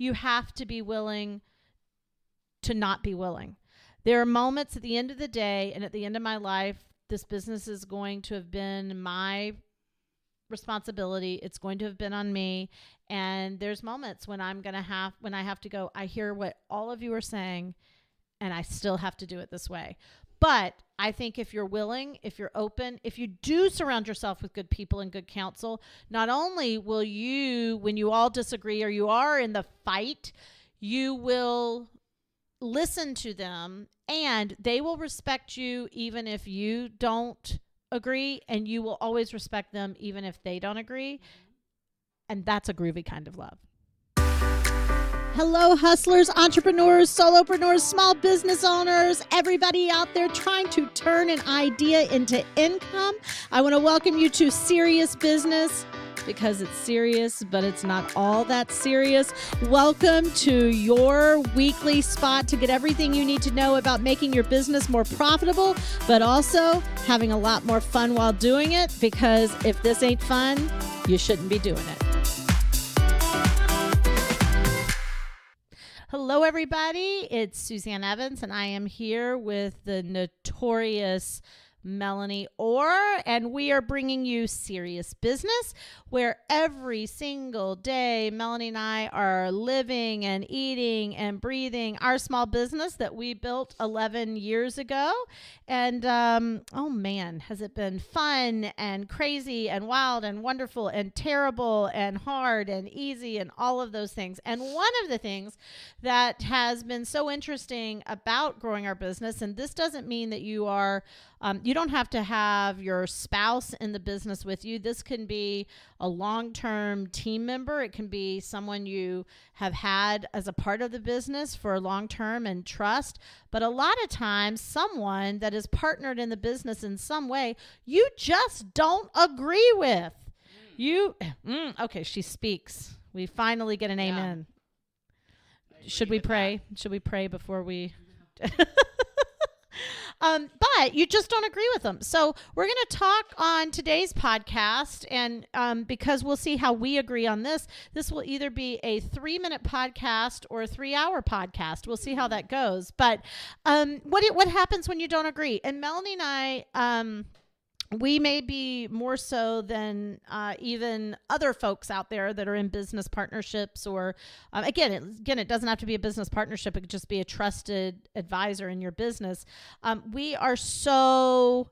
you have to be willing to not be willing. There are moments at the end of the day and at the end of my life, this business is going to have been my responsibility. It's going to have been on me. And there's moments when I have to go, I hear what all of you are saying, and I still have to do it this way. But I think if you're willing, if you're open, if you do surround yourself with good people and good counsel, not only will you, when you all disagree or you are in the fight, you will listen to them and they will respect you even if you don't agree, and you will always respect them even if they don't agree. And that's a groovy kind of love. Hello, hustlers, entrepreneurs, solopreneurs, small business owners, everybody out there trying to turn an idea into income. I want to welcome you to Serious Business, because it's serious, but it's not all that serious. Welcome to your weekly spot to get everything you need to know about making your business more profitable, but also having a lot more fun while doing it, because if this ain't fun, you shouldn't be doing it. Hello, everybody. It's Suzanne Evans, and I am here with the notorious Melonie Youre, and we are bringing you Serious Business, where every single day Melonie and I are living and eating and breathing our small business that we built 11 years ago. And oh man, has it been fun and crazy and wild and wonderful and terrible and hard and easy and all of those things. And one of the things that has been so interesting about growing our business, and this doesn't mean that you are you don't have to have your spouse in the business with you. This can be a long-term team member. It can be someone you have had as a part of the business for a long term and trust. But a lot of times, someone that is partnered in the business in some way, you just don't agree with. Okay, she speaks. We finally get an amen. Should we pray? Should we pray before we... But you just don't agree with them. So we're going to talk on today's podcast, and because we'll see how we agree on this. This will either be a 3-minute podcast or a 3-hour podcast. We'll see how that goes. But what happens when you don't agree? And Melonie and I... we may be more so than even other folks out there that are in business partnerships, or again, it doesn't have to be a business partnership. It could just be a trusted advisor in your business. We are so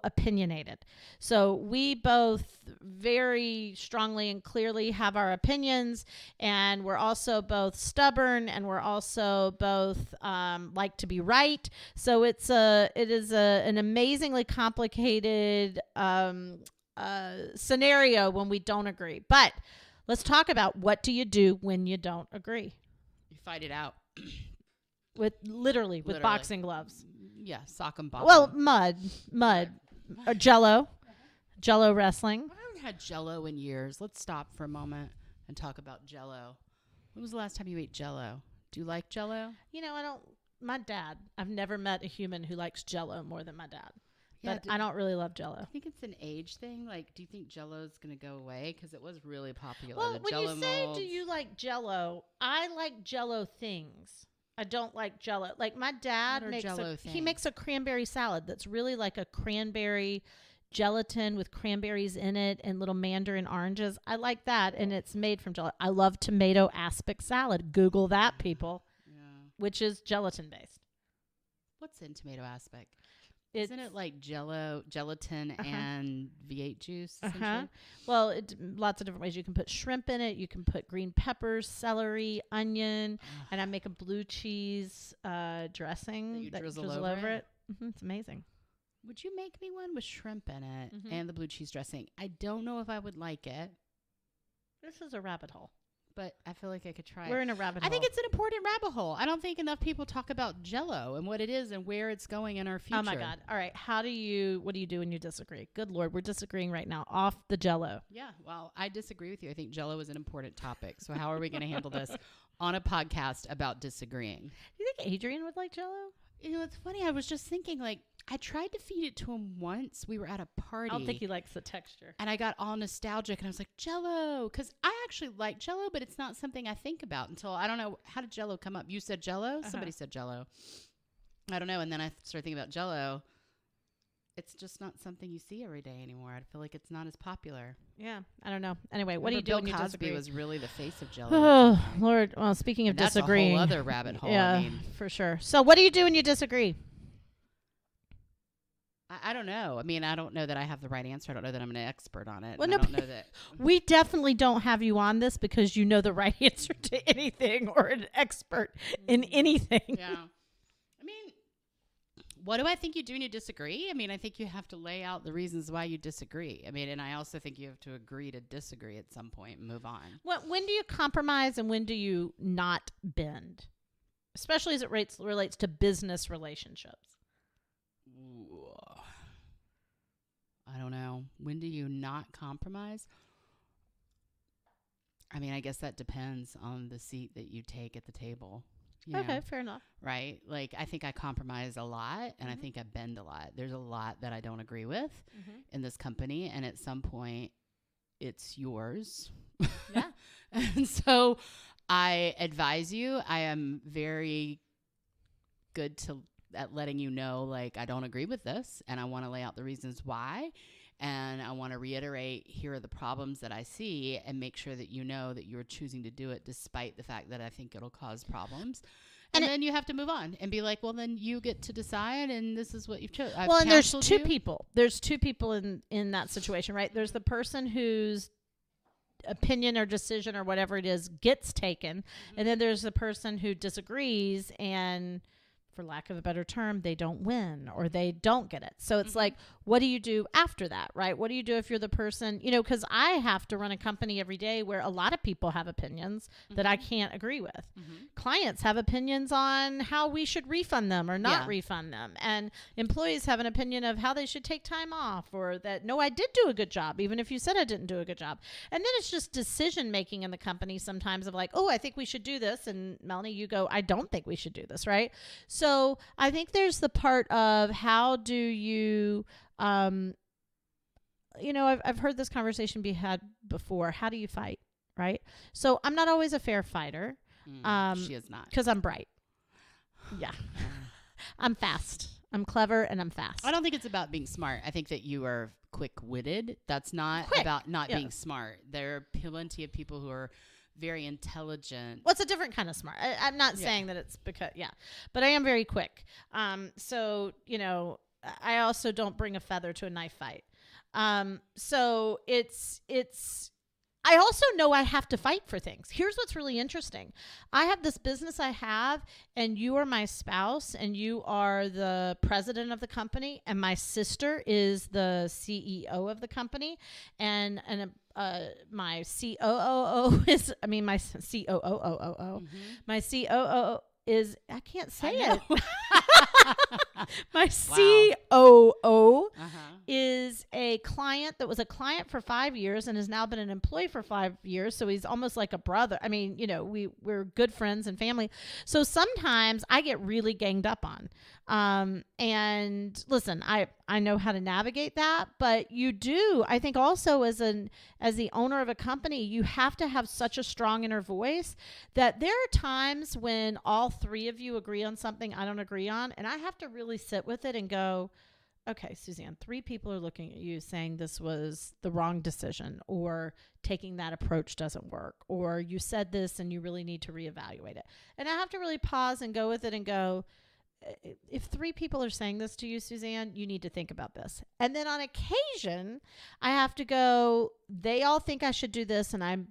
opinionated. So we both very strongly and clearly have our opinions, and we're also both stubborn, and we're also both like to be right. So it is an amazingly complicated scenario when we don't agree. But let's talk about, what do you do when you don't agree? You fight it out. With boxing gloves. Yeah, sock and ball. Well, mud, or Jello wrestling. I haven't had Jello in years. Let's stop for a moment and talk about Jello. When was the last time you ate Jello? Do you like Jello? You know, I've never met a human who likes Jello more than my dad. Yeah, but I don't really love Jello. I think it's an age thing. Like, do you think Jello's going to go away? Because it was really popular. Well, the when Jello you say, molds. do you like Jello? I like Jello things. I don't like Jello. Like, my dad makes a cranberry salad that's really like a cranberry gelatin with cranberries in it and little mandarin oranges. I like that, and it's made from Jello. I love tomato aspic salad. Google that, people. Yeah. Which is gelatin based. What's in tomato aspic? Isn't it like gelatin and V8 juice? Well, lots of different ways. You can put shrimp in it. You can put green peppers, celery, onion, and I make a blue cheese dressing that drizzle over it. It's amazing. Would you make me one with shrimp in it and the blue cheese dressing? I don't know if I would like it. This is a rabbit hole. But I feel like I could try it. We're in a rabbit hole. I think it's an important rabbit hole. I don't think enough people talk about Jello and what it is and where it's going in our future. Oh my God. All right. What do you do when you disagree? Good Lord. We're disagreeing right now off the Jello. Yeah. Well, I disagree with you. I think Jello is an important topic. So how are we going to handle this on a podcast about disagreeing? Do you think Adrian would like Jello? You know, it's funny. I was just thinking, like, I tried to feed it to him once. We were at a party. I don't think he likes the texture. And I got all nostalgic and I was like, Jello. Because I actually like Jello, but it's not something I think about until, I don't know, how did Jello come up? You said Jello? Somebody said Jello. I don't know. And then I started thinking about Jello. It's just not something you see every day anymore. I feel like it's not as popular. Yeah, I don't know. Anyway, what do you do when you disagree? Bill Cosby was really the face of Jello. Oh, Lord. Well, speaking of disagreeing. That's a whole other rabbit hole. Yeah, I mean, for sure. So what do you do when you disagree? I don't know. I mean, I don't know that I have the right answer. I don't know that I'm an expert on it. Well, I don't know that. We definitely don't have you on this because you know the right answer to anything or an expert in anything. Yeah. I mean, what do I think you do when you disagree? I mean, I think you have to lay out the reasons why you disagree. I mean, and I also think you have to agree to disagree at some point and move on. When do you compromise and when do you not bend? Especially as it relates to business relationships. Ooh. I don't know. When do you not compromise? I mean, I guess that depends on the seat that you take at the table. Okay, fair enough. Right? Like, I think I compromise a lot, and I think I bend a lot. There's a lot that I don't agree with in this company, and at some point, it's yours. Yeah. And so I advise you. I am very good at letting you know, like, I don't agree with this, and I want to lay out the reasons why. And I want to reiterate, here are the problems that I see, and make sure that you know that you're choosing to do it despite the fact that I think it'll cause problems. And then you have to move on and be like, well, then you get to decide, and this is what you've chosen. Well, and there's two people. There's two people in that situation, right? There's the person whose opinion or decision or whatever it is gets taken, and then there's the person who disagrees and, for lack of a better term, they don't win or they don't get it. So it's like, what do you do after that, right? What do you do if you're the person, because I have to run a company every day where a lot of people have opinions that I can't agree with. Clients have opinions on how we should refund them or not refund them. And employees have an opinion of how they should take time off, or that, no, I did do a good job, even if you said I didn't do a good job. And then it's just decision making in the company sometimes of like, oh, I think we should do this. And Melanie, you go, I don't think we should do this, right? So I think there's the part of how do you, I've heard this conversation be had before. How do you fight, right? So I'm not always a fair fighter. She is not. Because I'm bright. Yeah. I'm fast. I'm clever and I'm fast. I don't think it's about being smart. I think that you are quick-witted. That's not about not being smart. There are plenty of people who are very intelligent. What's a different kind of smart? I'm not saying that it's because, but I am very quick. So, I also don't bring a feather to a knife fight. So I also know I have to fight for things. Here's what's really interesting. I have this business I have, and you are my spouse, and you are the president of the company, and my sister is the CEO of the company, and my COO is, my COO. My COO is, I can't say it. My COO is a client that was a client for 5 years and has now been an employee for 5 years. So he's almost like a brother. I mean, we're good friends and family. So sometimes I get really ganged up on. And listen, I know how to navigate that, but you do, I think also as the owner of a company, you have to have such a strong inner voice that there are times when all three of you agree on something I don't agree on. And I have to really sit with it and go, okay, Suzanne, 3 people are looking at you saying this was the wrong decision, or taking that approach doesn't work, or you said this and you really need to reevaluate it. And I have to really pause and go with it and go, if 3 people are saying this to you, Suzanne, you need to think about this. And then on occasion, I have to go, they all think I should do this, and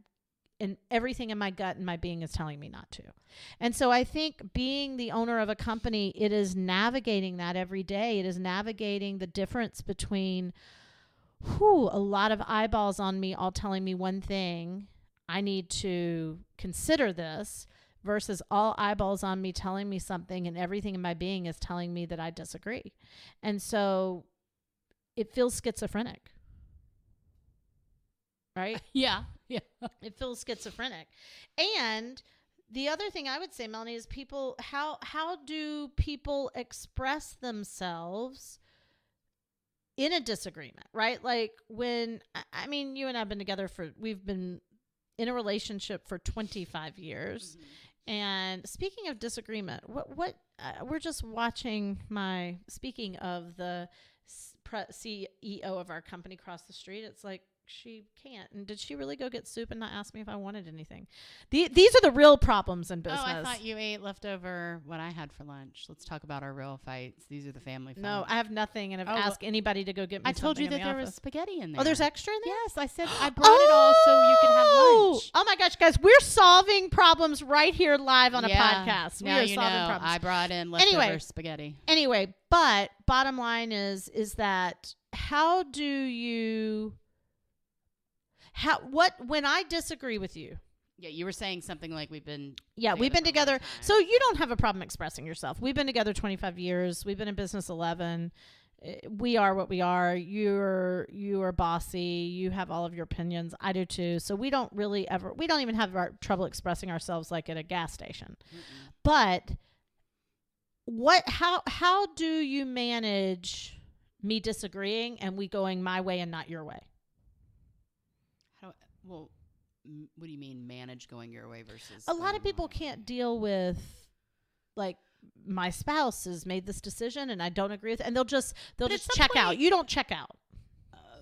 everything in my gut and my being is telling me not to. And so I think being the owner of a company, it is navigating that every day. It is navigating the difference between a lot of eyeballs on me all telling me one thing, I need to consider this, versus all eyeballs on me telling me something, and everything in my being is telling me that I disagree. And so it feels schizophrenic. Right? Yeah. It feels schizophrenic. And the other thing I would say, Melanie, is how do people express themselves in a disagreement, right? Like when, I mean, you and I have been together we've been in a relationship for 25 years. Mm-hmm. And speaking of disagreement, we're just watching speaking of the CEO of our company across the street. It's like, she can't. And did she really go get soup and not ask me if I wanted anything? These are the real problems in business. Oh, I thought you ate leftover what I had for lunch. Let's talk about our real fights. These are the family fights. No, I have nothing, and I've asked anybody to go get me. I told you that there was spaghetti in there. Oh, there's extra in there? Yes, I said I brought it all so you could have lunch. Oh my gosh, guys, we're solving problems right here live on a podcast. Now we are solving problems. I brought in leftover spaghetti. Anyway, but bottom line is that how do you... when I disagree with you? Yeah, you were saying something like we've been together. So you don't have a problem expressing yourself. We've been together 25 years. We've been in business 11. We are what we are. You are bossy. You have all of your opinions. I do too. So we don't even have our trouble expressing ourselves like at a gas station. Mm-mm. But how do you manage me disagreeing and we going my way and not your way? Well, what do you mean manage going your way versus... A lot of people can't deal with, like, my spouse has made this decision and I don't agree with it. And they'll just check out. You don't check out.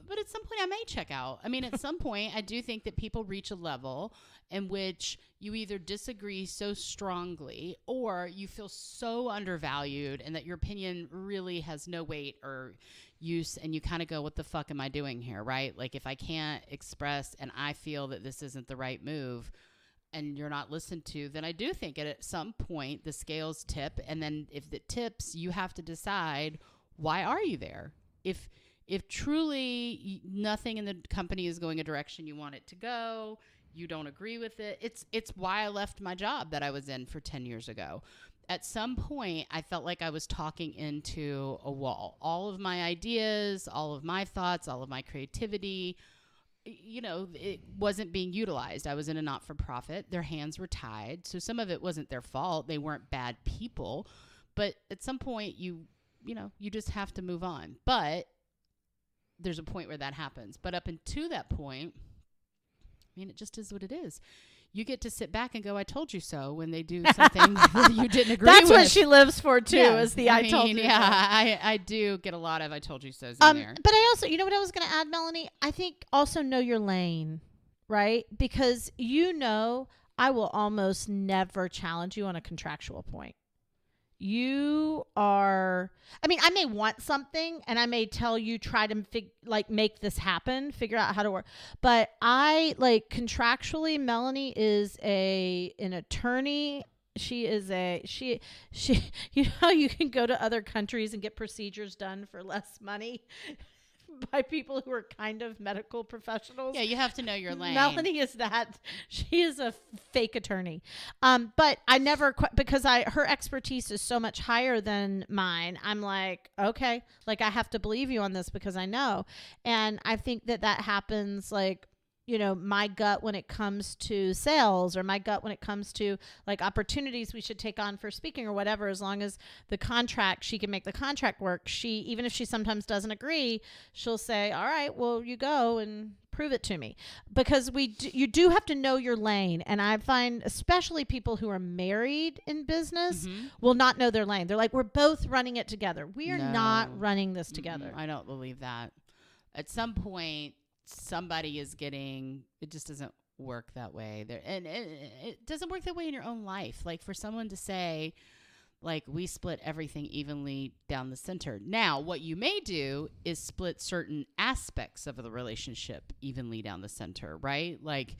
But at some point I may check out. I mean, at some point I do think that people reach a level in which you either disagree so strongly or you feel so undervalued and that your opinion really has no weight or use, and you kind of go, what the fuck am I doing here, right? Like, if I can't express and I feel that this isn't the right move and you're not listened to, then I do think at some point the scales tip, and then if it tips, you have to decide, why are you there? If truly nothing in the company is going a direction you want it to go, you don't agree with it, it's why I left my job that I was in for 10 years ago. At some point, I felt like I was talking into a wall. All of my ideas, all of my thoughts, all of my creativity, it wasn't being utilized. I was in a not-for-profit. Their hands were tied. So some of it wasn't their fault. They weren't bad people. But at some point, you just have to move on. But there's a point where that happens. But up until that point, I mean, it just is what it is. You get to sit back and go, I told you so, when they do something that you didn't agree with. That's what she lives for, too, is the I told you so. Yeah, I do get a lot of I told you so's in there. But I also, you know what I was going to add, Melonie? I think also know your lane, right? Because I will almost never challenge you on a contractual point. I may want something and I may tell you, try to make this happen, figure out how to work. But contractually, Melonie is an attorney. She is you know how you can go to other countries and get procedures done for less money by people who are kind of medical professionals. Yeah, you have to know your lane. Melonie is that. She is a fake attorney. But I never, because her expertise is so much higher than mine. I'm like, okay, like I have to believe you on this because I know. And I think that happens my gut when it comes to sales, or my gut when it comes to like opportunities we should take on for speaking or whatever, as long as she can make the contract work. Even if she sometimes doesn't agree, she'll say, all right, well, you go and prove it to me, because you do have to know your lane. And I find especially people who are married in business will not know their lane. They're like, we're both running it together. We are not running this together. I don't believe that. At some point, somebody is it just doesn't work that way there. And it doesn't work that way in your own life. Like, for someone to say, like, we split everything evenly down the center. Now, what you may do is split certain aspects of the relationship evenly down the center, right? Like,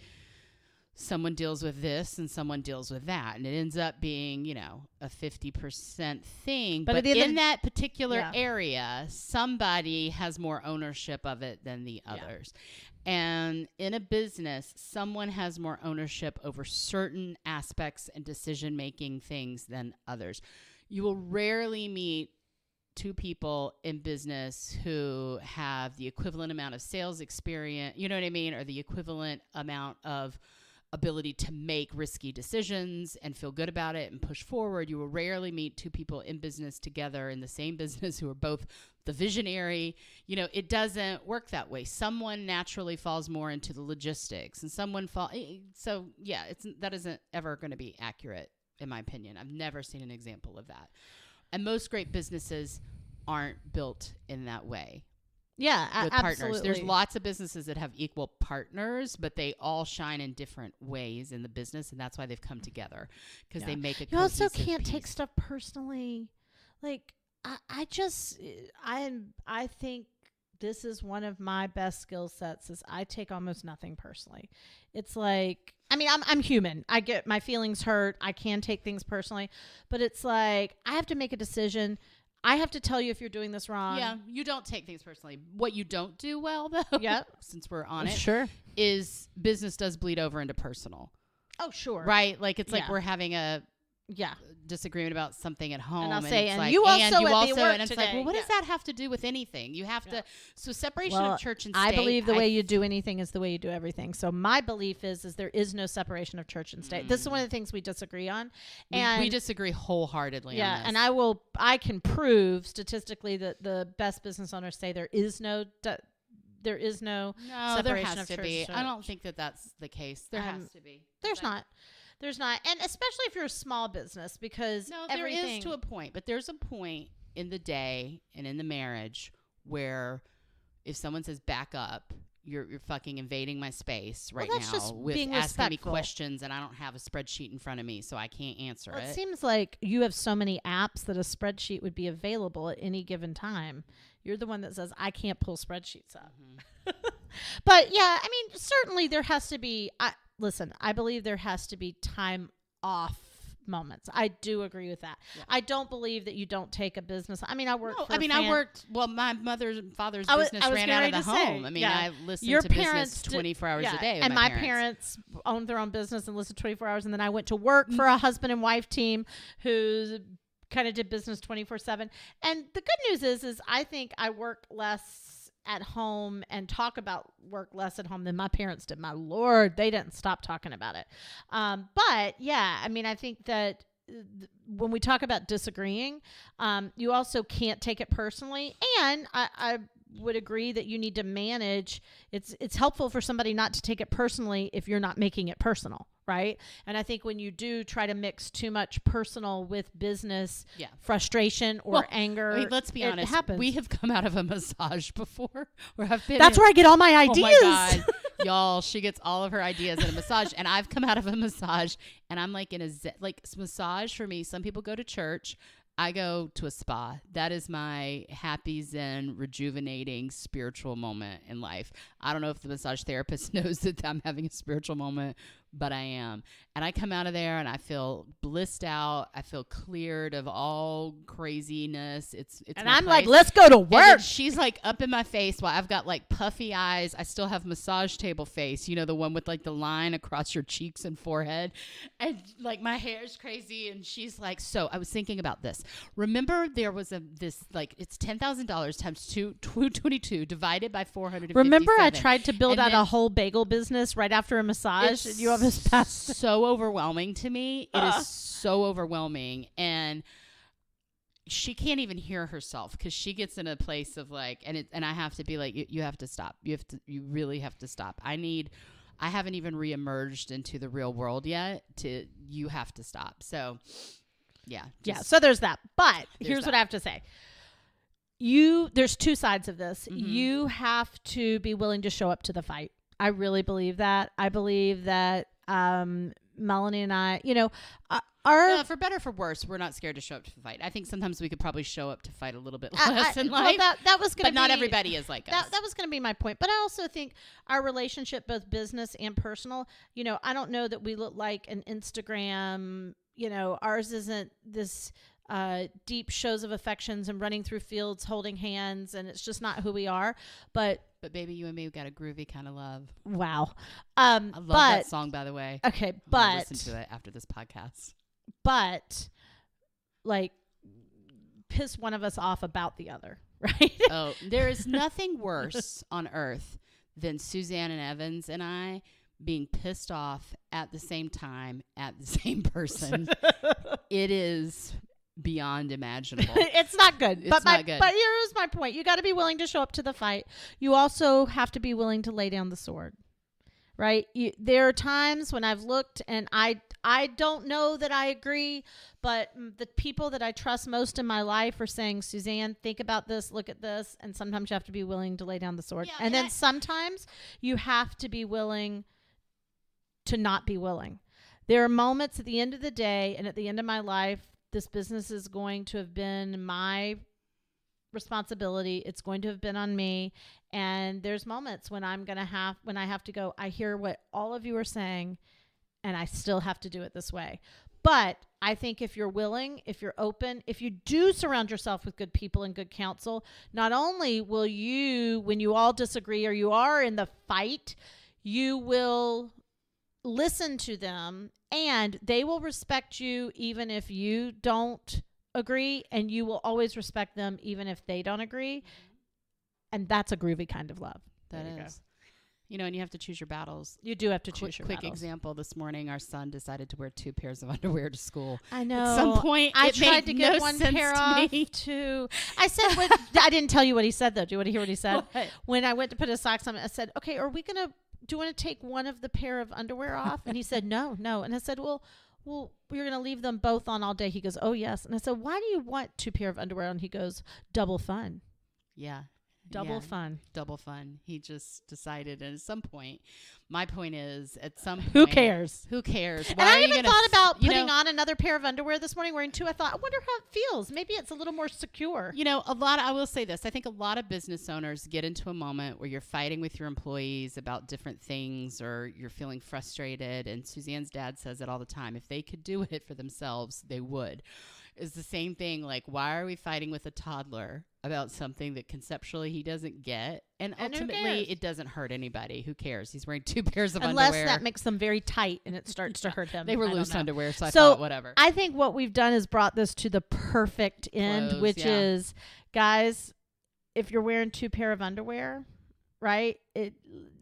someone deals with this and someone deals with that, and it ends up being, a 50% thing. But in that particular area, somebody has more ownership of it than the others. And in a business, someone has more ownership over certain aspects and decision-making things than others. You will rarely meet two people in business who have the equivalent amount of sales experience, you know what I mean, or the equivalent amount of ability to make risky decisions and feel good about it and push forward. You will rarely meet two people in business together in the same business who are both the visionary. You know, it doesn't work that way. Someone naturally falls more into the logistics and someone so yeah, that isn't ever going to be accurate in my opinion. I've never seen an example of that. And most great businesses aren't built in that way. Yeah, with absolutely. partners. There's lots of businesses that have equal partners, but they all shine in different ways in the business, and that's why they've come together, because they make a You also cohesive can't piece. take stuff personally. Like I think this is one of my best skill sets is I take almost nothing personally. It's like, I mean, I'm human. I get my feelings hurt. I can take things personally, but it's like I have to make a decision. I have to tell you if you're doing this wrong. Yeah, you don't take things personally. What you don't do well, though, since we're on it, sure, is business does bleed over into personal. Oh, sure. Right? Like, it's like we're having a disagreement about something at home. And I'll say, it's and like, you also at the work and it's today. like, well, what does that have to do with anything? You have to, so separation of church and state. I believe the way you do anything is the way you do everything. So my belief is there is no separation of church and state. This is one of the things we disagree on. And we disagree wholeheartedly on this. And I can prove statistically that the best business owners say there is no separation there has of to church be. and I don't think that that's the case. There has to be. There's not. There's not. And especially if you're a small business, because there is to a point, but there's a point in the day and in the marriage where if someone says back up, you're fucking invading my space right now just with being asking me respectful. questions, and I don't have a spreadsheet in front of me, so I can't answer it. It seems like you have so many apps that a spreadsheet would be available at any given time. You're the one that says, I can't pull spreadsheets up. Mm-hmm. But yeah, I mean, certainly there has to be, listen, I believe there has to be time off moments. I do agree with that. Yeah. I don't believe that you don't take a business. I mean, I worked my mother's and father's business ran out of the home. I mean, I listened to business 24 hours a day. And my parents owned their own business and listened 24 hours. And then I went to work for a husband and wife team who kind of did business 24/7. And the good news is I think I work less at home and talk about work less at home than my parents did. My Lord, they didn't stop talking about it. But yeah, I mean, I think that when we talk about disagreeing, you also can't take it personally. And I would agree that you need to manage. It's helpful for somebody not to take it personally if you're not making it personal. Right. And I think when you do try to mix too much personal with business frustration or anger, I mean, let's be honest. Happens. We have come out of a massage before where I've been. That's where I get all my ideas. Oh my God. Y'all, she gets all of her ideas in a massage. And I've come out of a massage and I'm like in a massage for me. Some people go to church. I go to a spa. That is my happy, zen, rejuvenating spiritual moment in life. I don't know if the massage therapist knows that I'm having a spiritual moment, but I am. And I come out of there and I feel blissed out. I feel cleared of all craziness. It's and I'm like, let's go to work. And she's like up in my face while I've got like puffy eyes. I still have massage table face, you know, the one with like the line across your cheeks and forehead. And like my hair is crazy. And she's like, so I was thinking about this. Remember there was it's $10,000 times 222 divided by 457. Remember I tried to build out a whole bagel business right after a massage? And you almost passed. So overwhelming to me. It is so overwhelming. And she can't even hear herself because she gets in a place of like, and I have to be like, you have to stop. You really have to stop. I haven't even reemerged into the real world yet you have to stop. So yeah. So there's that. But here's what I have to say. There's two sides of this. Mm-hmm. You have to be willing to show up to the fight. I really believe that. I believe that Melonie and I, for better or for worse, we're not scared to show up to fight. I think sometimes we could probably show up to fight a little bit less in life. Well, that was gonna but not everybody is like us. That was going to be my point. But I also think our relationship, both business and personal, I don't know that we look like an Instagram. Ours isn't this deep shows of affections and running through fields holding hands, and it's just not who we are. But baby, you and me, we got a groovy kind of love. Wow. I love that song, by the way. Okay, but listen to it after this podcast. But like, piss one of us off about the other, right? Oh, there is nothing worse on earth than Suzanne and Evans and I being pissed off at the same time at the same person. It is beyond imaginable. It's not good. It's not good. But here's my point. You got to be willing to show up to the fight. You also have to be willing to lay down the sword, right? There are times when I've looked and I don't know that I agree, but the people that I trust most in my life are saying, Suzanne, think about this, look at this. And sometimes you have to be willing to lay down the sword. Yeah, and then sometimes you have to be willing to not be willing. There are moments at the end of the day and at the end of my life, this business is going to have been my responsibility. It's going to have been on me. And there's moments when I have to go, I hear what all of you are saying, and I still have to do it this way. But I think if you're willing, if you're open, if you do surround yourself with good people and good counsel, not only will you, when you all disagree or you are in the fight, you will listen to them and they will respect you even if you don't agree, and you will always respect them even if they don't agree. And that's a groovy kind of love. That is. You know, and you have to choose your battles. You do have to choose your quick battles. Example, this morning our son decided to wear 2 pairs of underwear to school. I know. At some point, I it tried made to get no one sense pair to off me. too. I said, I didn't tell you what he said though. Do you want to hear what he said? What? When I went to put his socks on, I said, okay, do you want to take one of the pair of underwear off? And he said, no. And I said, well, you're going to leave them both on all day. He goes, oh yes. And I said, why do you want 2 pair of underwear on? He goes, double fun. Yeah. Double fun. Double fun. He just decided, and at some point, my point is, at some point, Who cares? Who cares? And I even thought about putting on another pair of underwear this morning, wearing 2. I thought, I wonder how it feels. Maybe it's a little more secure. You know, I will say this. I think a lot of business owners get into a moment where you're fighting with your employees about different things, or you're feeling frustrated. And Suzanne's dad says it all the time. If they could do it for themselves, they would. Is the same thing. Like, why are we fighting with a toddler about something that conceptually he doesn't get? And ultimately, it doesn't hurt anybody. Who cares? He's wearing 2 pairs of underwear. Unless that makes them very tight and it starts to hurt him. They were loose underwear, so I thought, whatever. I think what we've done is brought this to the perfect end, which is, guys, if you're wearing 2 pair of underwear, right,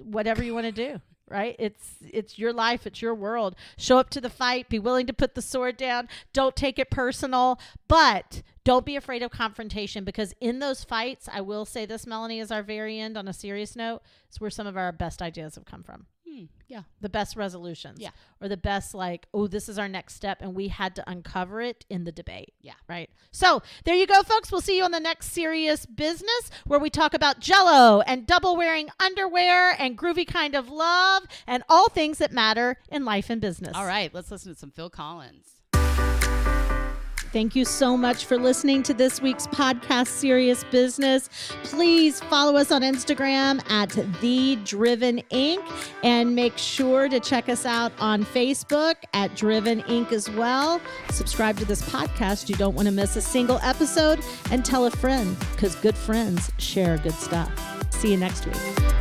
whatever you want to do. Right? It's your life. It's your world. Show up to the fight. Be willing to put the sword down. Don't take it personal, but don't be afraid of confrontation, because in those fights, I will say this, Melonie, is our very end on a serious note. It's where some of our best ideas have come from. Yeah. The best resolutions. Yeah. Or the best, like, oh, this is our next step. And we had to uncover it in the debate. Yeah. Right. So there you go, folks. We'll see you on the next Serious Business, where we talk about Jello and double wearing underwear and groovy kind of love and all things that matter in life and business. All right. Let's listen to some Phil Collins. Thank you so much for listening to this week's podcast, Serious Business. Please follow us on Instagram at The Driven Inc. and make sure to check us out on Facebook at Driven Inc. as well. Subscribe to this podcast. You don't want to miss a single episode, and tell a friend, because good friends share good stuff. See you next week.